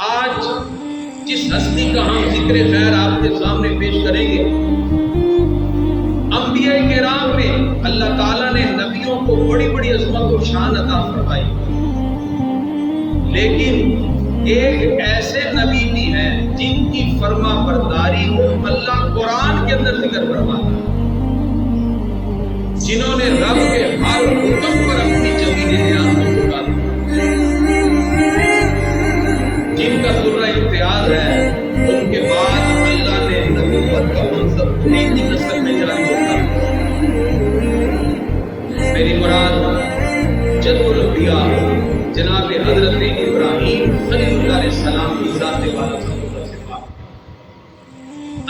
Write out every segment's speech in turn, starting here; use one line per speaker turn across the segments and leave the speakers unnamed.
آج جس ہستی کا ہم ذکر خیر آپ کے سامنے پیش کریں گے، انبیاء کرام میں اللہ تعالیٰ نے نبیوں کو بڑی بڑی عظمت و شان عطا فرمائی، لیکن ایک ایسے نبی بھی ہیں جن کی فرما برداری کو اللہ قرآن کے اندر ذکر فرماتا ہے، جنہوں نے رب کے ہر حکم پر اپنی زمین نیاز کو چکا دیا، جن کا درہ امتیاز ہے، ان کے بعد اللہ نے نبوت کا منصب انہیں کی نسل میں جاری ہوتا ہے۔ میری مراد جد الانبیاء جناب حضرت ابراہیم خلیل اللہ علیہ السلام کی ذات والا صفات۔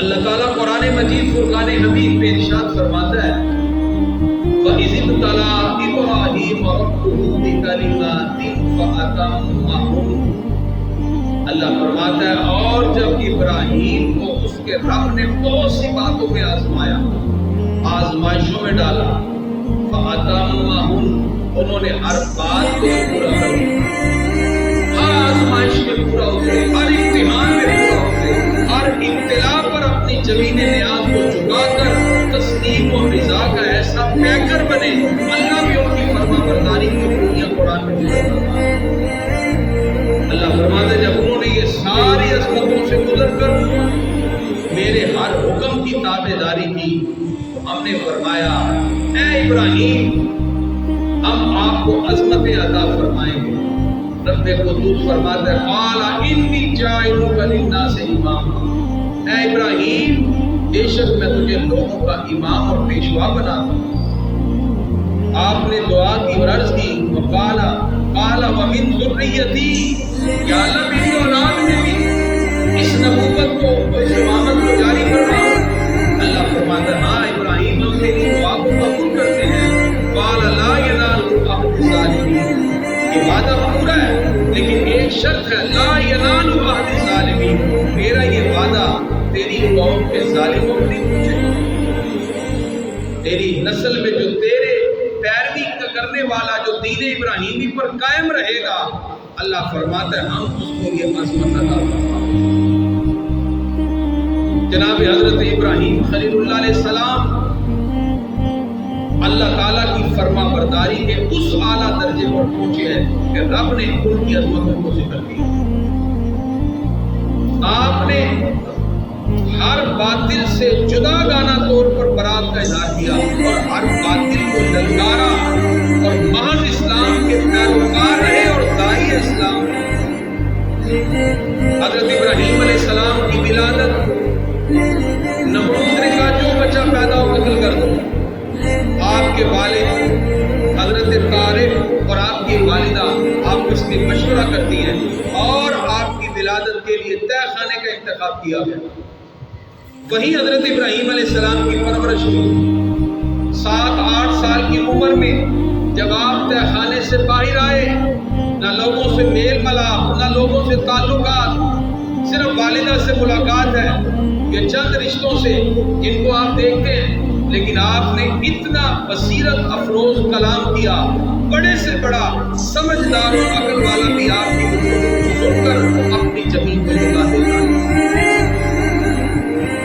اللہ تعالیٰ قرآن مجید فرقان حمید میں ارشاد فرماتا ہے، وَإِذِ ابْتَلَىٰ إِبْرَاهِيمَ رَبُّهُ بِكَلِمَاتٍ فَأَتَمَّهُنَّ۔ اللہ فرماتا ہے اور جب ابراہیم کو اس کے رب نے بہت سی باتوں میں آزمایا، آزمائشوں میں ڈالا، فَأَتَمَّهُنَّ، انہوں نے ہر بات کو پورا کر دیا، ہر آزمائش میں پورا اترے، ہر امتحان میں پورا اترے، ہر ابتلا پر اپنی زمین نیاز کو چکا کر تصدیق و رضا کا ایسا پیکر بنے، اللہ بھی ان کی فرما برداری کی پوریاں قرآن میں ذکر۔ اللہ فرماتا ہے جب انہوں نے یہ ساری عظمتوں سے گزر کر میرے ہر حکم کی تابع داری کی، تو ہم نے فرمایا اے ابراہیم ہم آپ کو عظمتیں عطا فرمائیں گے۔ رب قدوس فرماتا ہے قال انی جاعلک للناس اماما، اے ابراہیم بے شک میں تجھے لوگوں کا امام اور پیشوا بناتا ہوں۔ آپ نے دعا کی اور عرض کی، قال ومن ذریتی، یا اللہ میری اولاد میں بھی اس نبوت کو اس امامت کو جاری فرماؤ۔ اللہ فرماتا ہے ہاں ابراہیم ہم تیری دعا کو قبول کرتے ہیں۔ قال لا ینال عہد الظالمین، یہ وعدہ پورا ہے لیکن ایک شرط ہے، لا ینال عہد الظالمین، میرا یہ وعدہ تیری قوم کے ظالموں کو نہیں پہنچے، تیری نسل میں جو تیرے پیروی کرنے والا جو دین ابراہیمی پر قائم رہے گا، اللہ فرماتا ہے ہم اس کو یہ عظمت عطا فرمائیں۔ جناب حضرت ابراہیم خلیل اللہ علیہ السلام اللہ تعالیٰ کی فرما برداری کے اس اعلیٰ درجے پر پہنچے ہیں کہ رب نے ان کی عظمتوں کو ذکر کیا۔ آپ نے ہر باطل سے جدا گانا طور پر برات کا اظہار کیا اور ہر باطل کو للکارا اور محض اسلام کے پیروکار رہے اور داعی اسلام رہے۔ حضرت ابراہیم علیہ السلام کی ولادت نمرود نے کہا جو بچہ پیدا ہو قتل کر دو۔ آپ کے والد حضرت طارق اور آپ کی والدہ آپس میں مشورہ کرتی ہیں اور آپ کی ولادت کے لیے طے خانے کا انتخاب کیا گیا۔ وہی حضرت ابراہیم علیہ السلام کی پرورش ہوئی۔ 7-8 سال کی عمر میں جب آپ طے خانے سے باہر آئے، نہ لوگوں سے میل ملاپ، نہ لوگوں سے تعلقات، صرف والدہ سے ملاقات ہے، یہ چند رشتوں سے جن کو آپ دیکھتے ہیں، لیکن آپ نے اتنا بصیرت افروز کلام کیا، بڑے سے بڑا سمجھدار اور عقل والا بھی آپ کی گفتگو سن کر اپنی زمین کو جھکا دیتا ہے۔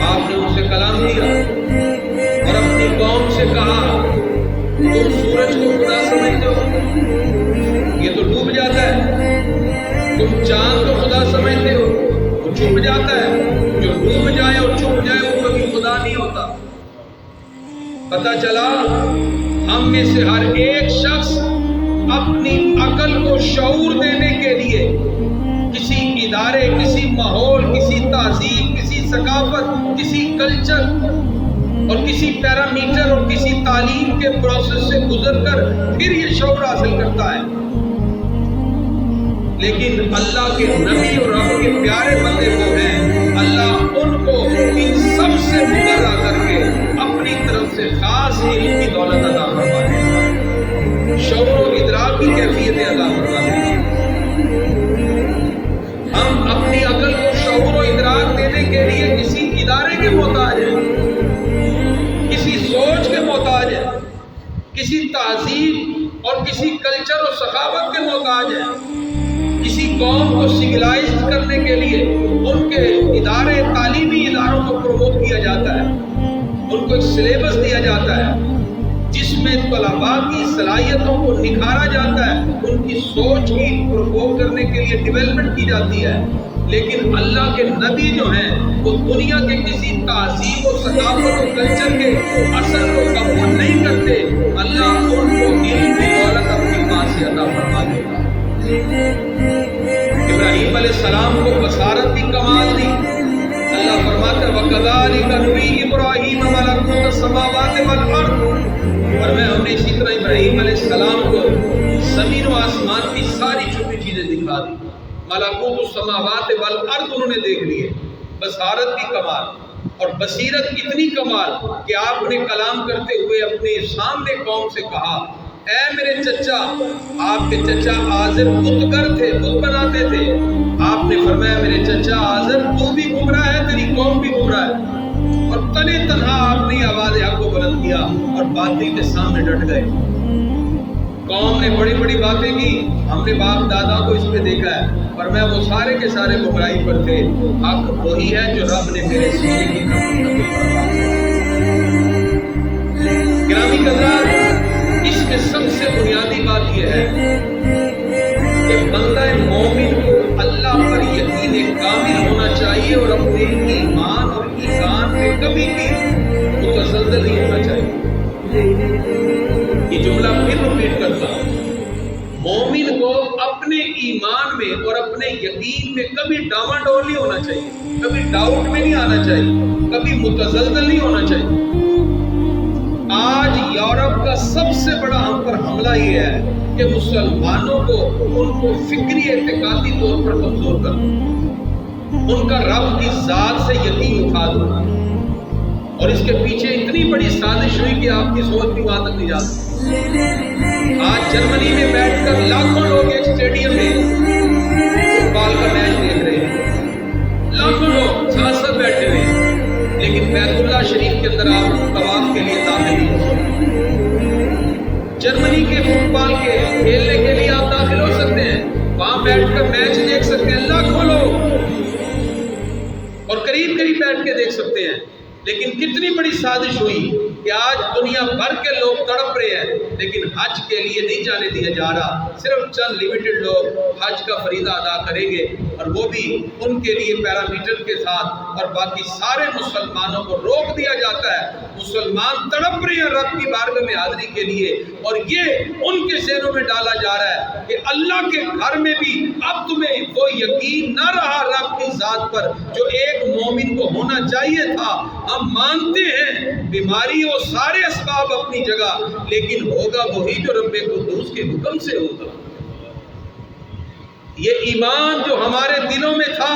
آپ نے ان سے کلام دیا اور اپنی قوم سے کہا تم سورج کو خدا سمجھتے ہو، یہ تو ڈوب جاتا ہے، تم چاند کو خدا سمجھتے ہو، وہ چھپ جاتا ہے، جو ڈوب جائے اور چھپ جائے وہ کبھی خدا نہیں ہوتا۔ پتہ چلا ہم میں سے ہر ایک شخص اپنی عقل کو شعور دینے کے لیے کسی ادارے، کسی ماحول، کسی تہذیب، کسی ثقافت، کسی کلچر اور کسی پیرامیٹر اور کسی تعلیم کے پروسیس سے گزر کر پھر یہ شعور حاصل کرتا ہے، لیکن اللہ کے نبی اور رب کے پیارے بندے وہ ہیں، اللہ ان کو ان سب سے مبرہ کر کے اپنی طرف سے خاص علم کی دولت عطا فرما دیتا ہے، شعور و ادراک کی کیفیت عطا فرما دیتا ہے۔ ہم اپنی عقل کو شعور و ادراک دینے کے لیے کسی ادارے کے محتاج ہیں، کسی سوچ کے محتاج ہیں، کسی تہذیب اور کسی کلچر اور ثقافت کے محتاج ہیں، کسی قوم کو سگلائز کرنے کے لیے ان کے ادارے تعلیمی اداروں کو پروموٹ کیا جاتا ہے، ان کو ایک سلیبس دیا جاتا ہے جس میں طلباء کی صلاحیتوں کو نکھارا جاتا ہے، ان کی سوچ کی پرووک کرنے کے لیے ڈیولپمنٹ کی جاتی ہے۔ لیکن اللہ کے نبی جو ہیں وہ دنیا کے کسی تہذیب و ثقافت و کلچر کے اثر کو قبول نہیں کرتے، اللہ ان کو علم کی دولت اپنی پاس سے عطا فرما دیتا۔ ابراہیم علیہ السلام کو بصارت کی کمال دی، اللہ فرماتا ہے وَكَذَلِكَ نُرِي إِبْرَاهِيمَ مَلَكُوتَ السَّمَاوَاتِ وَالْأَرْضِ، اور میں ہم نے اسی طرح ابراہیم علیہ السلام کو زمین و آسمان کی ساری چھپی چیزیں دکھا دی، ملکوت السماوات والارض انہوں نے دیکھ لیے۔ بصارت کی کمال اور بصیرت اتنی کمال کہ آپ نے کلام کرتے ہوئے اپنے سامنے قوم سے کہا اے میرے چچا، آپ کے چچا آزر بتگر تھے، بت بناتے تھے، آپ نے فرمایا میرے چچا آزر تو بھی گمراہ ہے، تیری قوم بھی گمراہ ہے، اور تنے تنہا آپ نے آواز حق کو بلند کیا اور باطل کے سامنے ڈٹ گئے۔ قوم نے بڑی بڑی باتیں کی، ہم نے باپ دادا کو اس پہ دیکھا ہے، اور میں وہ سارے کے سارے گمراہی پر تھے، حق وہی ہے جو رب نے میرے سینے کی طرف گرامی قدرات۔ اس میں سب سے بنیادی بات یہ ہے کہ بندہ مومن کو اللہ پر یقین کامل ہونا چاہیے اور اپنے ایمان اور ایمان میں کبھی بھی متزلزل نہیں ہونا چاہیے۔ یہ جملہ پھر ریپیٹ کرتا ہوں، مومن کو اپنے ایمان میں اور اپنے یقین میں کبھی ڈاواڈول نہیں ہونا چاہیے، کبھی ڈاؤٹ میں نہیں آنا چاہیے، کبھی متزلزل نہیں ہونا چاہیے۔ آج یورپ کا سب سے بڑا ہم پر حملہ یہ ہے کہ مسلمانوں کو ان کو فکری اعتقادی طور پر کمزور کر دو، ان کا رب کی ذات سے یقین اٹھا دو، اور اس کے پیچھے اتنی بڑی سازش ہوئی کہ آپ کی سوچ بھی وہاں تک نہیں جا سکتی۔ آج جرمنی میں بیٹھ کر لاکھوں لوگ ایک اسٹیڈیم میں فٹ بال کا میچ دیکھ رہے ہیں، لاکھوں لوگ ساتھ ساتھ بیٹھے ہوئے ہیں، لیکن بیت اللہ شریف کے اندر آپ طواف کے لیے داخل نہیں ہو سکتے۔ جرمنی کے فٹ بال کے کھیلنے کے لیے آپ داخل ہو سکتے ہیں، وہاں بیٹھ کر میچ دیکھ سکتے ہیں لاکھوں لوگ، اور قریب قریب بیٹھ کے دیکھ سکتے ہیں۔ لیکن کتنی بڑی سازش ہوئی کہ آج دنیا بھر کے لوگ تڑپ رہے ہیں، لیکن حج کے لیے نہیں جانے دیا جا رہا، صرف چند لیمیٹڈ لوگ حج کا فریضہ ادا کریں گے، اور وہ بھی ان کے لیے پیرامیٹر کے ساتھ، اور باقی سارے مسلمانوں کو روک دیا جاتا ہے۔ مسلمان تڑپ رہے ہیں رب کی بارگاہ میں حاضری کے لیے، اور یہ ان کے ذہنوں میں ڈالا جا رہا ہے کہ اللہ کے گھر میں بھی اب تمہیں وہ یقین نہ رہا رب کی ذات پر جو ایک مومن کو ہونا چاہیے تھا۔ ہم مانتے ہیں بیماری اور سارے اسباب اپنی جگہ، لیکن ہوگا وہی جو رب قدوس کے حکم سے ہوگا۔ یہ ایمان جو ہمارے دلوں میں تھا،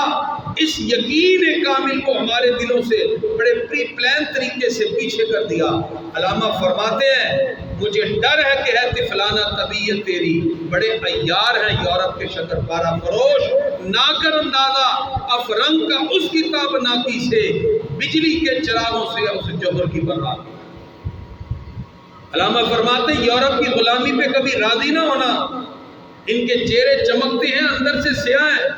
اس یقین کامل کو ہمارے دلوں سے بڑے پری پلان طریقے سے پیچھے کر دیا۔ علامہ فرماتے ہیں مجھے ڈر ہے کہ ہے طفلانہ طبیعت تیری، بڑے عیار ہیں یورپ کے شکر پارا فروش، نہ کر اندازہ افرنگ کا اس کتاب ناکی سے، بجلی کے چراغوں سے اس جوہر کی برات۔ علامہ فرماتے ہیں یورپ کی غلامی پہ کبھی راضی نہ ہونا، ان کے چہرے چمکتے ہیں اندر سے سیاہ ہیں،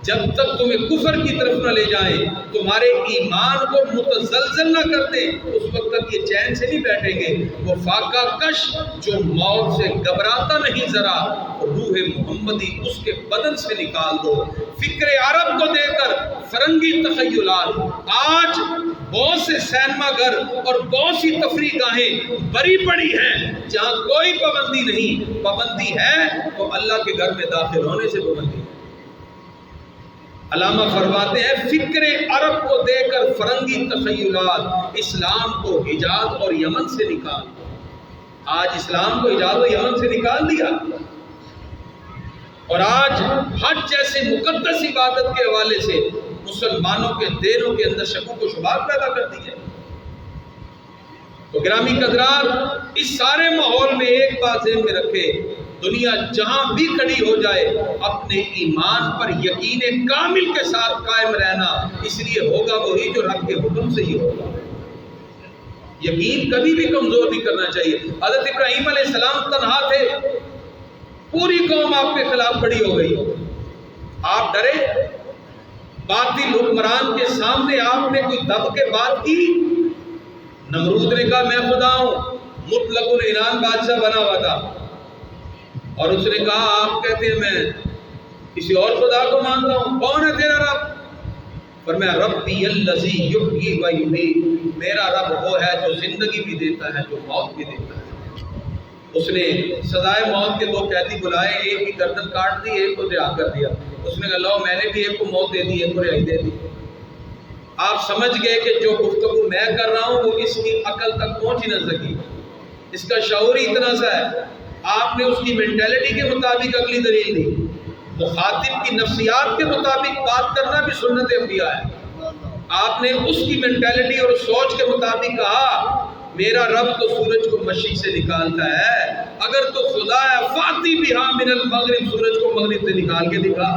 جب تک تمہیں کفر کی طرف نہ لے جائیں، تمہارے ایمان کو متزلزل نہ کرتے، اس وقت تک یہ چین سے نہیں بیٹھیں گے۔ وہ فاقہ کش جو موت سے گھبراتا نہیں ذرا، روح محمدی اس کے بدن سے نکال دو۔ فکر عرب کو دے کر فرنگی تخیلات، آج بہت سے سینما گھر اور بہت سی تفریح گاہیں بری پڑی ہیں جہاں کوئی پابندی نہیں، پابندی ہے تو اللہ کے گھر میں داخل ہونے سے پابندی ہے۔ علامہ فرماتے ہیں فکر عرب کو دے کر فرنگی تخیلات، اسلام کو حجاز اور یمن سے نکال۔ آج اسلام کو حجاز اور یمن سے نکال دیا، اور آج حج جیسے مقدس عبادت کے حوالے سے مسلمانوں کے دلوں کے اندر شکوک و شبہات پیدا کر دی ہے۔ تو گرامی قدرات، اس سارے ماحول میں ایک بات ذہن میں رکھے، دنیا جہاں بھی کھڑی ہو جائے اپنے ایمان پر یقین کامل کے ساتھ قائم رہنا، اس لیے ہوگا وہی جو رب کے حکم سے ہی ہوگا۔ یقین کبھی بھی کمزور نہیں کرنا چاہیے۔ حضرت ابراہیم علیہ السلام تنہا تھے، پوری قوم آپ کے خلاف کھڑی ہو گئی، آپ ڈرے؟ باطل حکمران کے سامنے آپ نے کوئی دب کے بات کی؟ نمرود نے کہا میں خدا ہوں، مطلق العنان بادشاہ بنا ہوا تھا، اور اس نے کہا آپ کہتے ہیں میں کسی اور خدا کو مانتا ہوں، کون ہے تیرا رب؟ فرمایا ربی الذی یحیی و یمیت، میرا رب وہ ہے جو زندگی بھی دیتا ہے جو موت بھی دیتا ہے۔ اس نے سزائے موت کے دو قیدی بلائے، ایک کی گردن کاٹ دی، ایک کو رہا کر دیا۔ اس نے کہا لو میں نے بھی ایک کو موت دے دی، ایک کو رہائی دے دی۔ آپ سمجھ گئے کہ جو گفتگو میں کر رہا ہوں وہ اس کی عقل تک پہنچ ہی نہ سکی، اس کا شعور ہی اتنا سا ہے۔ آپ نے اس کی مینٹیلٹی کے مطابق اگلی دلیل دی۔ مخاطب کی نفسیات کے مطابق بات کرنا بھی سنت انبیاء ہے۔ آپ نے اس کی مینٹیلٹی اور سوچ کے مطابق کہا میرا رب تو سورج کو مشرق سے نکالتا ہے، اگر تو خدا ہے فاتی بہا من المغرب، سورج کو مغرب سے نکال کے دکھا۔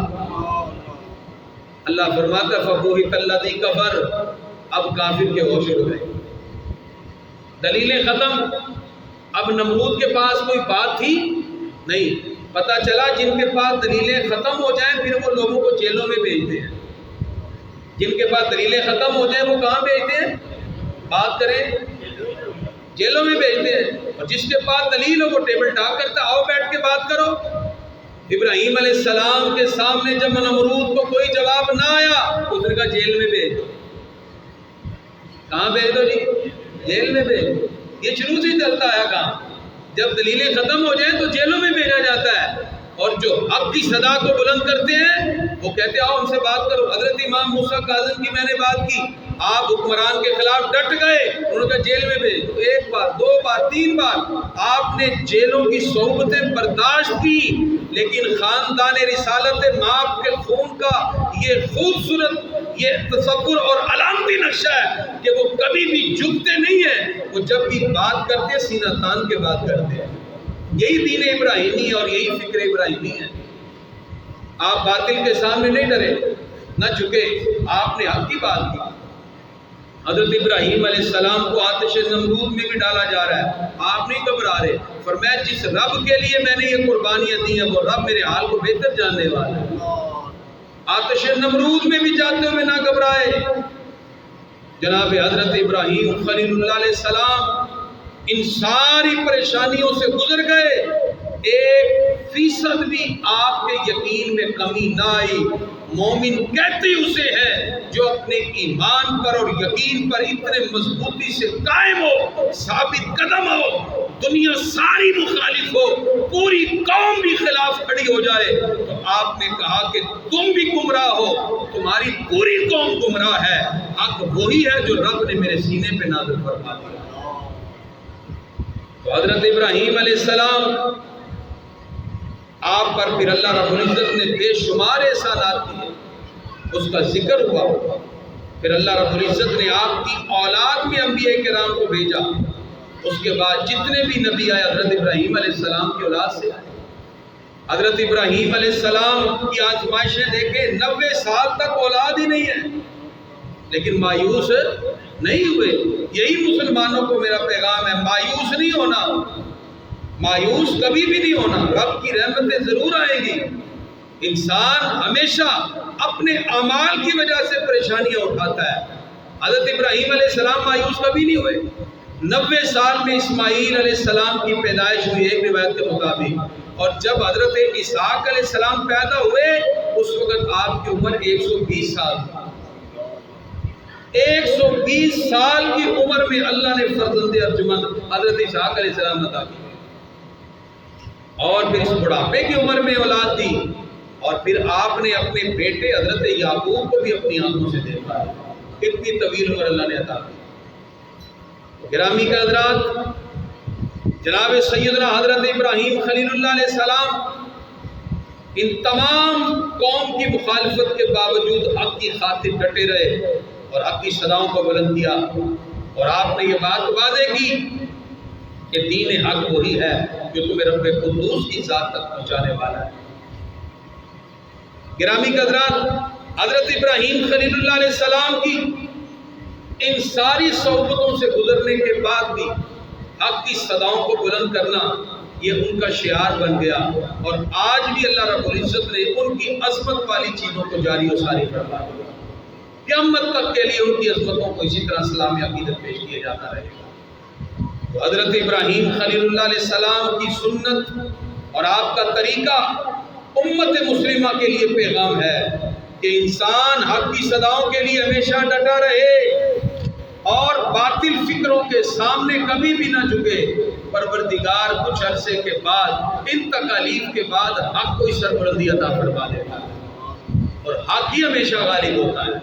اللہ فرماتا فبہت الذی کفر، اب کافر کے ہوش اڑ گئے، دلیلیں ختم۔ اب نمرود کے پاس کوئی بات تھی نہیں، پتا چلا جن کے پاس دلیلیں ختم ہو جائیں پھر وہ لوگوں کو جیلوں میں بھیجتے ہیں۔ جن کے پاس دلیلیں ختم ہو جائیں وہ کہاں بھیجتے ہیں؟ بات کریں، جیلوں میں بھیجتے ہیں۔ اور جس کے پاس دلیل ہو وہ ٹیبل ٹاک کرتا ہے، آؤ بیٹھ کے بات کرو۔ ابراہیم علیہ السلام کے سامنے جب نمرود کو کوئی جواب نہ آیا اس نے کہا جیل میں بھیج دو۔ کہاں بھیج دو جی؟ جیل میں بھیج دو۔ یہ شروع سے چلتا ہے کام، جب دلیلیں ختم ہو جائیں تو جیلوں میں بھیجا جاتا ہے، اور جو حق کی صدا کو بلند کرتے ہیں وہ کہتے ہیں آؤ ہم سے بات کرو۔ حضرت امام موسیٰ کاظم کی میں نے بات کی، آپ حکمران کے خلاف ڈٹ گئے، انہوں نے کہا جیل میں بھیج دو۔ ایک بار، دو بار، تین بار آپ نے جیلوں کی صحبتیں برداشت کی، لیکن خاندان رسالت مآب کے خون کا یہ خوبصورت یہ تصور اور علامتی نقشہ ہے کہ وہ کبھی بھی جھکتے نہیں ہیں، وہ جب بھی بات کرتے سینہ تان کے بات کرتے ہیں۔ یہی دین ابراہیمی ہے اور یہی فکر ابراہیمی ہے۔ آپ باطل کے سامنے نہیں ڈرے، نہ جھکے، آپ نے حق کی بات کی۔ حضرت ابراہیم علیہ السلام کو آتش نمرود میں بھی ڈالا جا رہا ہے، آپ نہیں گھبرا رہے، فرمایا جس رب کے لیے میں نے یہ قربانیاں دی ہیں وہ رب میرے حال کو بہتر جاننے والا ہے۔ آتش نمرود میں بھی جاتے ہوئے نہ گھبرائے۔ جناب حضرت ابراہیم خلیل اللہ علیہ السلام ان ساری پریشانیوں سے گزر گئے، 1% بھی آپ کے یقین میں کمی نہ آئی۔ مومن کہتی اسے ہے جو اپنے ایمان پر اور یقین پر اتنے مضبوطی سے قائم ہو، ثابت قدم ہو، دنیا ساری مخالف ہو، پوری قوم بھی خلاف کھڑی ہو جائے تو آپ نے کہا کہ تم بھی گمراہ ہو، تمہاری پوری قوم گمراہ ہے، حق وہی ہے جو رب نے میرے سینے پہ نازل فرما دیا۔ تو حضرت ابراہیم علیہ السلام آپ پر پھر اللہ رب العزت نے بے شمار احسانات کیے، اس کا ذکر ہوا۔ پھر اللہ رب العزت نے آپ کی اولاد میں انبیاء کرام کو بھیجا، اس کے بعد جتنے بھی نبی آئے حضرت ابراہیم علیہ السلام کی اولاد سے آئے۔ حضرت ابراہیم علیہ السلام کی آزمائشیں دیکھیں، 90 سال تک اولاد ہی نہیں ہے، لیکن مایوس نہیں ہوئے۔ یہی مسلمانوں کو میرا پیغام ہے، مایوس نہیں ہونا، مایوس کبھی بھی نہیں ہونا، رب کی رحمتیں ضرور آئیں گی۔ انسان ہمیشہ اپنے اعمال کی وجہ سے پریشانیاں اٹھاتا ہے۔ حضرت ابراہیم علیہ السلام مایوس کبھی نہیں ہوئے۔ 90 سال میں اسماعیل علیہ السلام کی پیدائش ہوئی ایک روایت کے مطابق، اور جب حضرت اسحاق علیہ السلام پیدا ہوئے اس وقت آپ کی عمر 120 سال تھی۔ 120 سال کی عمر میں اللہ نے فرزند ارجمند حضرت اسحاق علیہ السلام عطا کی، اور پھر اس بڑھاپے کی عمر میں اولاد دی، اور پھر آپ نے اپنے بیٹے حضرت یعقوب کو بھی اپنی آنکھوں سے دیکھا۔ کتنی طویل عمر اللہ نے عطا کی۔ گرامی کے حضرات، جناب سیدنا حضرت ابراہیم خلیل اللہ علیہ السلام ان تمام قوم کی مخالفت کے باوجود حق کی خاطر ڈٹے رہے اور حق کی صداؤں کو بلند کیا، اور آپ نے یہ بات واضح کی کہ دین حق وہی ہے جو تمہیں رب قدوس کی ذات تک پہنچانے والا ہے۔ گرامی کے حضرات، حضرت ابراہیم خلیل اللہ علیہ السلام کی ان ساری صحبتوں سے گزرنے کے بعد بھی حق کی صداؤں کو بلند کرنا یہ ان کا شعار بن گیا، اور آج بھی اللہ رب العزت نے ان کی عظمت والی چیزوں کو جاری و ساری فرما دیا۔ قیامت تک کے لیے ان کی عظمتوں کو اسی طرح اسلامی عقیدت پیش کیا جاتا رہے گا۔ تو حضرت ابراہیم خلیل اللہ علیہ السلام کی سنت اور آپ کا طریقہ امت مسلمہ کے لیے پیغام ہے کہ انسان حق کی صداؤں کے لیے ہمیشہ ڈٹا رہے اور باطل فکروں کے سامنے کبھی بھی نہ جھکے۔ پروردگار کچھ عرصے کے بعد، ان تکالیف کے بعد، حق کو سربلندی عطا فرما دیتا ہے اور حق ہی ہمیشہ غالب ہوتا ہے۔